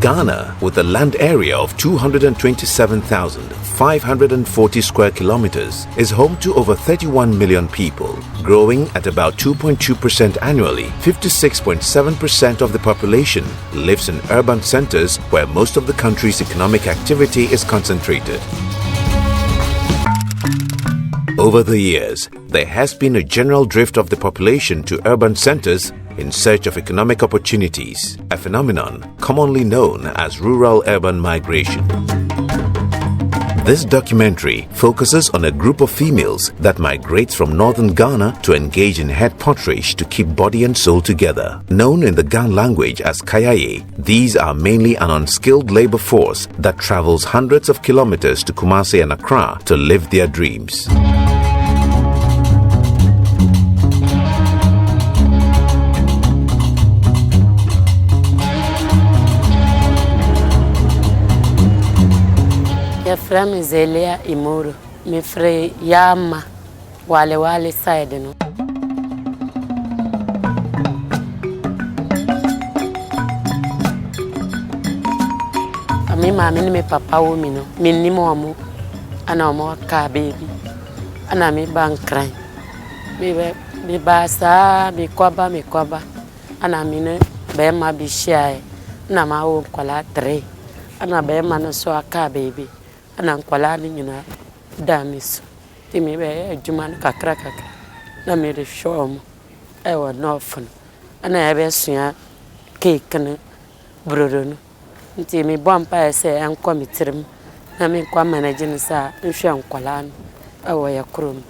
Ghana, with a land area of 227,540 square kilometers, is home to over 31 million people, growing at about 2.2% annually. 56.7% of the population lives in urban centers where most of the country's economic activity is concentrated. Over the years, there has been a general drift of the population to urban centers in search of economic opportunities, a phenomenon commonly known as rural-urban migration. This documentary focuses on a group of females that migrates from northern Ghana to engage in head poterage to keep body and soul together. Known in the Ghan language as Kayayei, these are mainly an unskilled labor force that travels hundreds of kilometers to Kumasi and Accra to live their dreams. From Zelia Imuru, me free Yama, wale side no. Me mama me papa wo mi no, me ni mo amu, ana mo ka baby, ana me ban cry. Me basa, me kwaba, ana me ne be ma bi share, na ma wo kwala 3, ana be ma no so aka baby. Ana nkwala ni nyina damis ti me be adwuma no kakra na me de show mo e wo no fun ana e be sua cake no brodo no nti me bompa ese enko mitirim na me kwa manage no sa nhwe nkwala no e wo ya krom.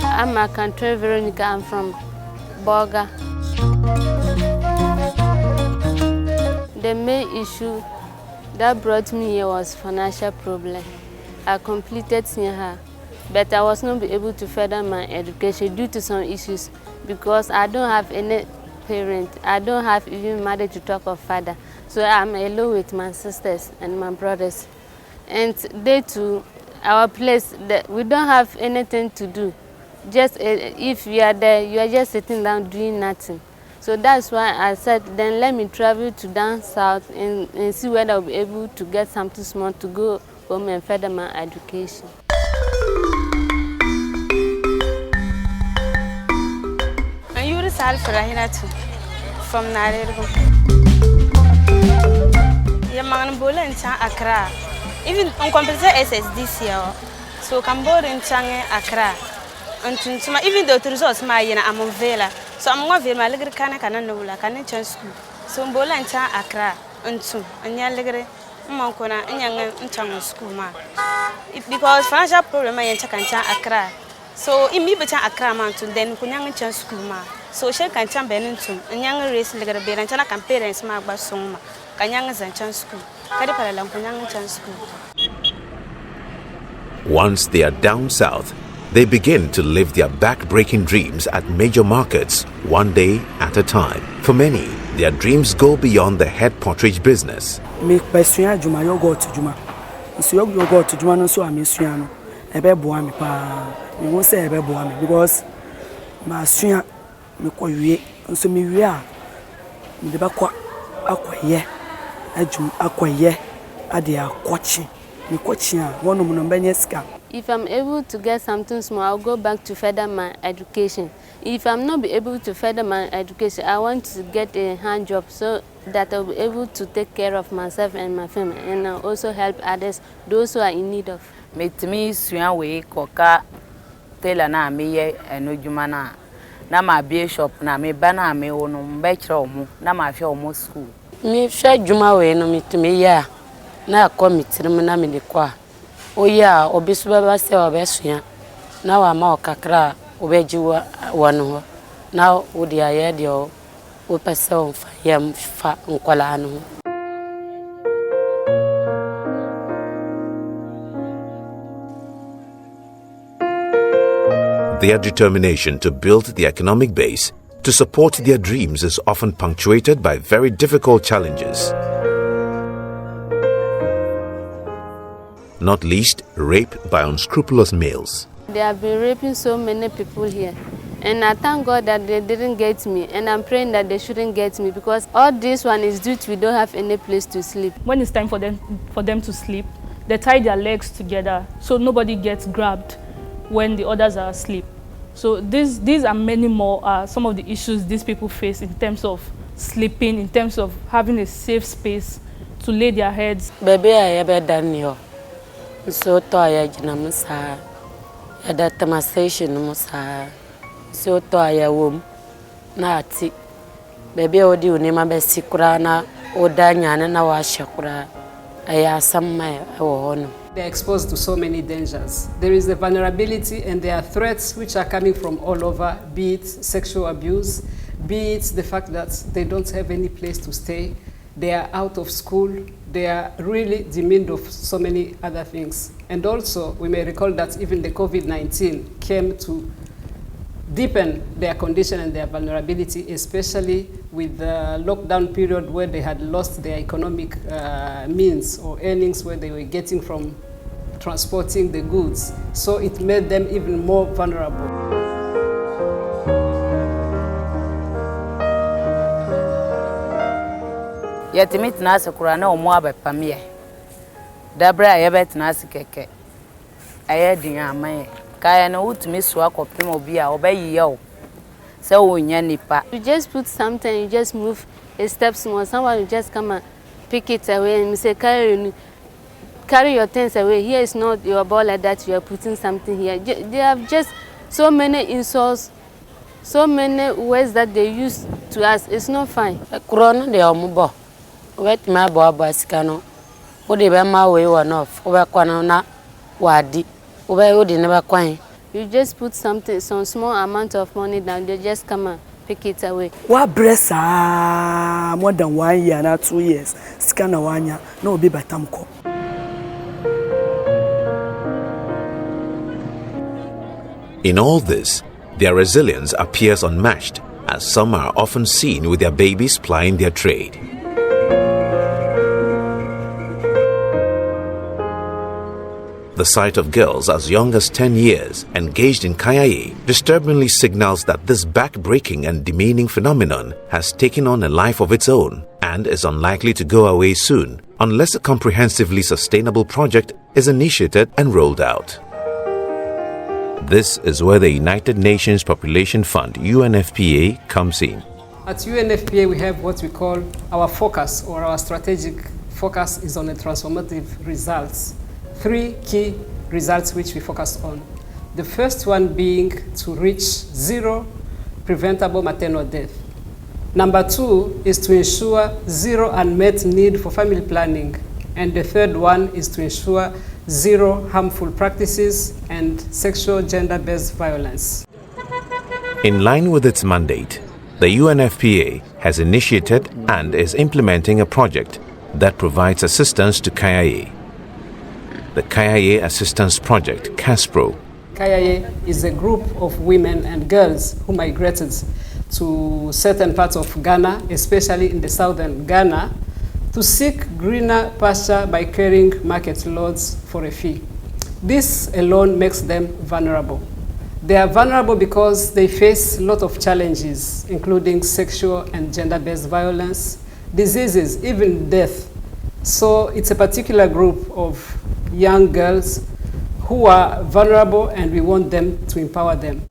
I'm a country Veronica. I'm from Boga. The main issue that brought me here was financial problem. I completed senior, but I was not able to further my education due to some issues because I don't have any parent. I don't have even mother to talk of father. So I'm alone with my sisters and my brothers. And they too, our place, we don't have anything to do. Just if you are there, you are just sitting down doing nothing. So that's why I said, then let me travel to down south and see whether I'll be able to get something small to go home and further my education. And you result for Rahinatu from Nairobi. Your man Bola in Accra. Even on computer SS this year. So Cambodia in Chang Accra. And even though the results my I'm on Vela. So I'm going to my little can no like an ancient school. So Bola and Accra and soon and your little Monkona and young Chang school ma. Because financial problem I can Accra. So in me better Accra mountain then Kunyang Chan school ma. So she can champ Benentum and young race little bear and Chana can parents mark by Soma. Kanyang and Chan school. Kadipala Kunyang Chan school. Once they are down south, they begin to live their back-breaking dreams at major markets, one day at a time. For many, their dreams go beyond the head poterage business. Me personally, Juma yo go to Juma. So you go to Juma no so I miss you no. Ebe boa me pa. Me won say ebe boa me because ma sua me ko wie. So me wie a me de ba kwa akoye. Ajum akoye ade akwachi. Me kwachi a wono mo no benye sika. If I'm able to get something small, I'll go back to further my education. If I'm not be able to further my education, I want to get a hand job so that I'll be able to take care of myself and my family and I'll also help others, those who are in need of. Me swan we koka tela na me ye enojuma na ma be shop na me ba na me wono mbe kire omo na ma hwe omo school. Me hwe djuma we no me ya na akọmitirim na me de kwa. Oya obisu baba se obesua na wa ma okakra obeji wanu na odi aye de o pese on fa yam fa nkwala anu. Their determination to build the economic base to support their dreams is often punctuated by very difficult challenges. Not least, rape by unscrupulous males. They have been raping so many people here. And I thank God that they didn't get me, and I'm praying that they shouldn't get me, because all this one is due to we don't have any place to sleep. When it's time for them to sleep, they tie their legs together so nobody gets grabbed when the others are asleep. So these are many more some of the issues these people face in terms of sleeping, in terms of having a safe space to lay their heads. Baby, I ever done yo. So tired, Namusa. I that my station, Musa. So tired, womb. Nati. Baby, I do name my best sikurana or Danyana na washakura. I ask some my own. They are exposed to so many dangers. There is a vulnerability and there are threats which are coming from all over, be it sexual abuse, be it the fact that they don't have any place to stay, they are out of school, they are really demeaned of so many other things. And also, we may recall that even the COVID-19 came to deepen their condition and their vulnerability, especially with the lockdown period where they had lost their economic means or earnings where they were getting from transporting the goods. So it made them even more vulnerable. Yetimi tnase kurana omo abepamie. Dabra yebet nase keke. Ayedin amaye. Kaya no utimi so akopem obi a obayiye o. Se wonya nipa. You just put something, you just move a step small. Someone will just come and pick it away and say, carry your things away. Here is not your ball like that. You are putting something here. They have just so many insults, so many words that they use to us. It's not fine. Corona de omubo. Wet my boy basikano. Would they be my way one off? Over Quanona, Wadi. Over would never quine. You just put something, some small amount of money down, they just come and pick it away. What breast more than 1 year, not 2 years. Scanner 1 year, no be batamko. In all this, their resilience appears unmatched, as some are often seen with their babies plying their trade. The sight of girls as young as 10 years engaged in Kayayei disturbingly signals that this back-breaking and demeaning phenomenon has taken on a life of its own and is unlikely to go away soon unless a comprehensively sustainable project is initiated and rolled out. This is where the United Nations Population Fund, UNFPA, comes in. At UNFPA, we have what we call our focus, or our strategic focus is on the transformative results. 3 key results which we focus on. The first one being to reach 0 preventable maternal death. Number 2 is to ensure 0 unmet need for family planning. And the third one is to ensure 0 harmful practices and sexual gender-based violence. In line with its mandate, the UNFPA has initiated and is implementing a project that provides assistance to Kayayei. The Kayayei Assistance Project, KASPRO. Kayayei is a group of women and girls who migrated to certain parts of Ghana, especially in the southern Ghana, to seek greener pasture by carrying market loads for a fee. This alone makes them vulnerable. They are vulnerable because they face a lot of challenges, including sexual and gender-based violence, diseases, even death. So it's a particular group of young girls who are vulnerable, and we want them to empower them.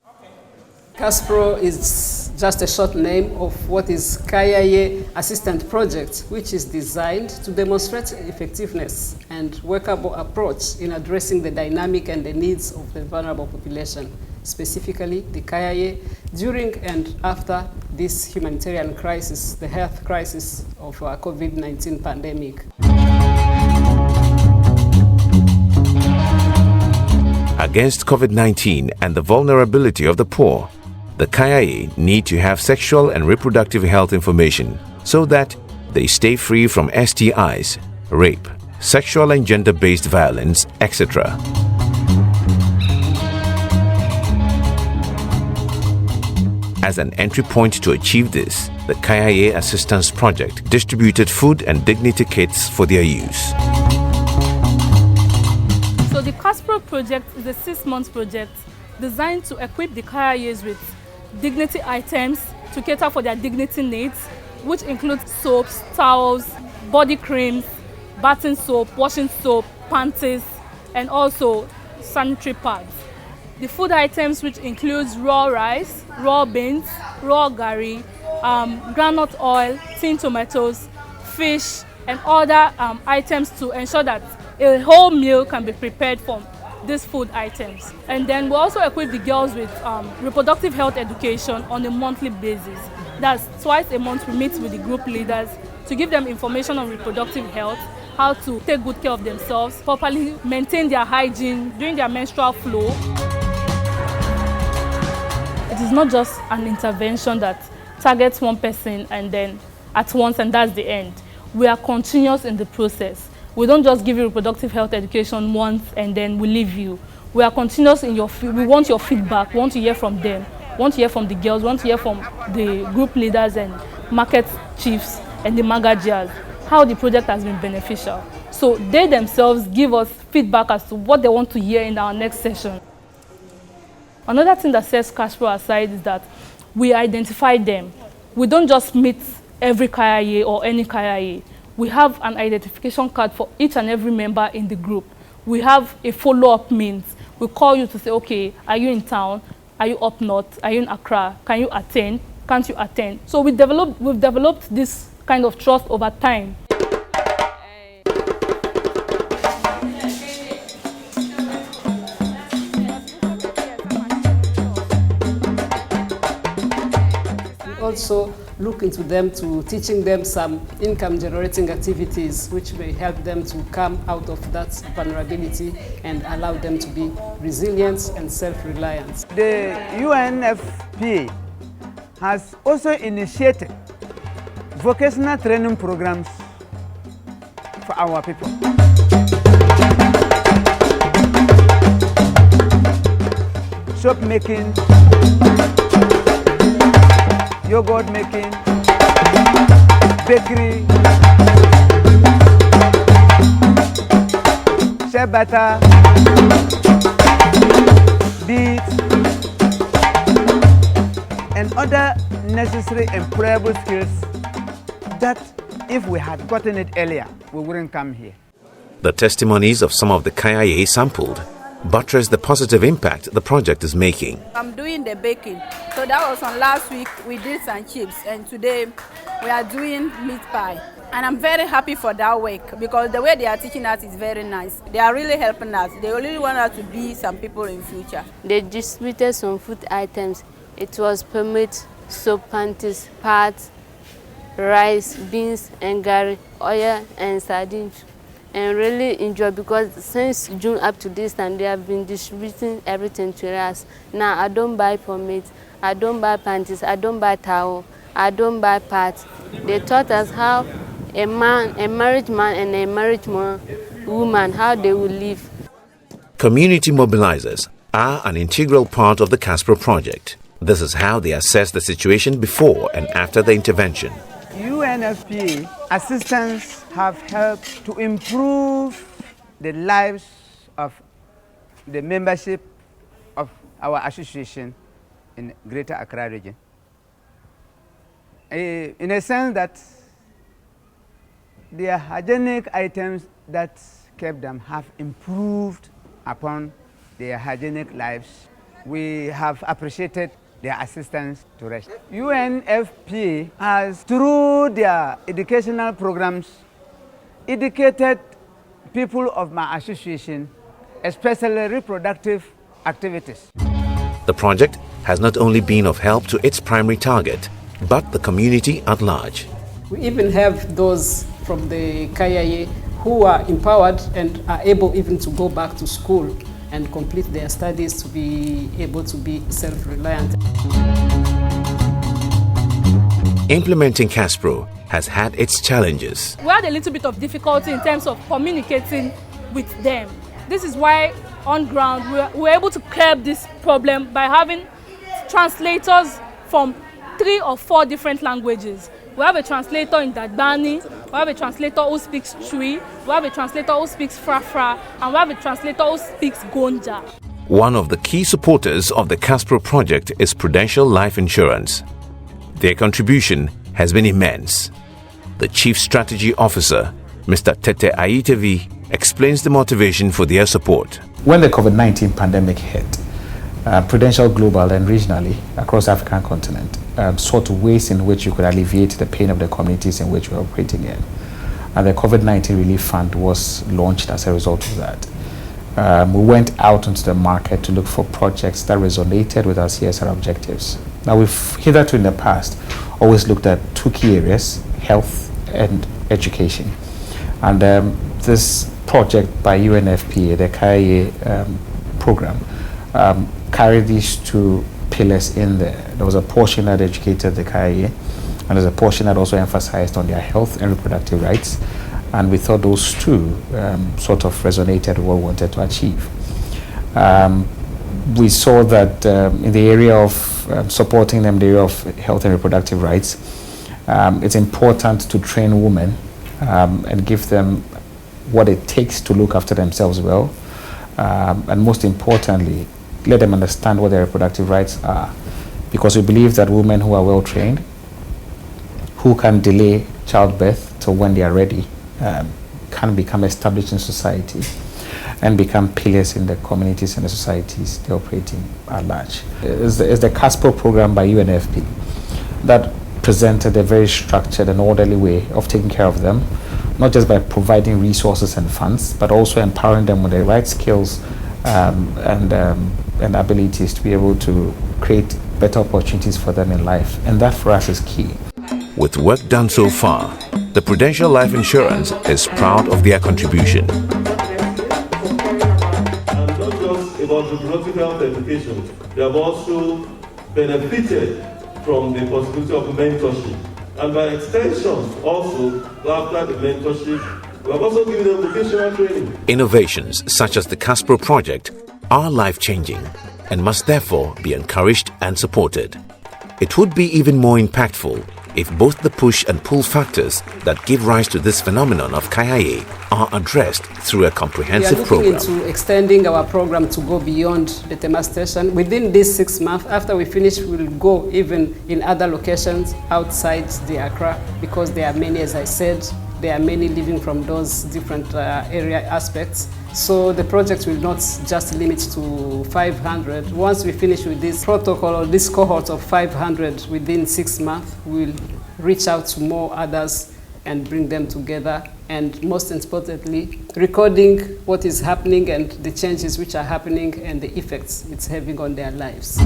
KASPRO is just a short name of what is Kayayei Assistance Project, which is designed to demonstrate effectiveness and workable approach in addressing the dynamic and the needs of the vulnerable population, specifically the Kayayei, during and after this humanitarian crisis, the health crisis of COVID-19 pandemic. Against COVID-19 and the vulnerability of the poor, the Kayayei need to have sexual and reproductive health information so that they stay free from STIs, rape, sexual and gender-based violence, etc. As an entry point to achieve this, the Kayayei Assistance Project distributed food and dignity kits for their use. So the KASPRO project is a 6-month project designed to equip the Kayayeis with dignity items to cater for their dignity needs, which include soaps, towels, body creams, bathing soap, washing soap, panties, and also sanitary pads. The food items, which includes raw rice, raw beans, raw gari, groundnut oil, tinned tomatoes, fish, and other items to ensure that a whole meal can be prepared from these food items. And then we also equip the girls with reproductive health education on a monthly basis. That's twice a month we meet with the group leaders to give them information on reproductive health, how to take good care of themselves, properly maintain their hygiene during their menstrual flow. It is not just an intervention that targets one person and then at once and that's the end. We are continuous in the process. We don't just give you reproductive health education once and then we leave you. We are continuous in your we want your feedback, we want to hear from them, we want to hear from the girls, we want to hear from the group leaders and market chiefs and the magajias, how the project has been beneficial. So they themselves give us feedback as to what they want to hear in our next session. Another thing that sets KASPRO aside is that we identify them. We don't just meet every Kayayei or any Kayayei. We have an identification card for each and every member in the group. We have a follow-up means. We call you to say, okay, are you in town? Are you up north? Are you in Accra? Can you attend? Can't you attend? So we've developed this kind of trust over time. Also look into them to teaching them some income generating activities which may help them to come out of that vulnerability and allow them to be resilient and self-reliant. The UNFPA has also initiated vocational training programs for our people. Soap making, yogurt making, bakery, shea butter, beads, and other necessary employable skills that if we had gotten it earlier, we wouldn't come here. The testimonies of some of the Kayayei sampled buttress the positive impact the project is making. I'm doing the baking. So that was on last week, we did some chips, and today we are doing meat pie. And I'm very happy for that work because the way they are teaching us is very nice. They are really helping us. They really want us to be some people in future. They distributed some food items. It was permit, soap, panties, pads, rice, beans, and gari, oil, and sardines. And really enjoy because since June up to this time, they have been distributing everything to us. Now I don't buy pomade, I don't buy panties, I don't buy towel, I don't buy pads. They taught us how a married man and a married woman, how they will live. Community mobilizers are an integral part of the KASPRO project. This is how they assess the situation before and after the intervention. UNFPA assistance have helped to improve the lives of the membership of our association in Greater Accra region. In a sense that the hygienic items that kept them have improved upon their hygienic lives. We have appreciated their assistance to rest. UNFPA has, through their educational programs, educated people of my association, especially reproductive activities. The project has not only been of help to its primary target, but the community at large. We even have those from the Kayayei who are empowered and are able even to go back to school and complete their studies to be able to be self-reliant. Implementing KASPRO has had its challenges. We had a little bit of difficulty in terms of communicating with them. This is why on ground we're able to curb this problem by having translators from 3 or 4 different languages. We have a translator in Dagbani, we have a translator who speaks Chui, we have a translator who speaks Frafra, and we have a translator who speaks Gonja. One of the key supporters of the KASPRO project is Prudential Life Insurance. Their contribution has been immense. The Chief Strategy Officer, Mr. Tete Aitevi, explains the motivation for their support. When the COVID-19 pandemic hit, Prudential global and regionally across the African continent sought ways in which you could alleviate the pain of the communities in which we're operating in. And the COVID-19 Relief Fund was launched as a result of that. We went out into the market to look for projects that resonated with our CSR objectives. Now, we've hitherto in the past always looked at two key areas, health and education. And this project by UNFPA, the Kayayei program, carried these two pillars in there. There was a portion that educated the Kayayei, and there's a portion that also emphasized on their health and reproductive rights. And we thought those two sort of resonated with what we wanted to achieve. We saw that in the area of supporting them, the area of health and reproductive rights, it's important to train women and give them what it takes to look after themselves well. And most importantly, let them understand what their reproductive rights are. Because we believe that women who are well trained, who can delay childbirth till when they are ready, can become established in society and become pillars in the communities and the societies they're operating at large. It's the KASPRO program by UNFP that presented a very structured and orderly way of taking care of them, not just by providing resources and funds, but also empowering them with the right skills and abilities to be able to create better opportunities for them in life. And that for us is key. With work done so far, the Prudential Life Insurance is proud of their contribution. And not just about reproductive health education, they have also benefited from the possibility of mentorship. And by extension, also, after the mentorship, we have also given them vocational training. Innovations such as the KASPRO project are life-changing and must therefore be encouraged and supported. It would be even more impactful if both the push and pull factors that give rise to this phenomenon of Kayayei are addressed through a comprehensive program. We are looking into extending our program to go beyond the Tema station. Within these 6 months, after we finish, we'll go even in other locations outside the Accra, because there are many, as I said, there are many living from those different area aspects. So the project will not just limit to 500. Once we finish with this protocol or this cohort of 500 within 6 months, we'll reach out to more others and bring them together. And most importantly, recording what is happening and the changes which are happening and the effects it's having on their lives.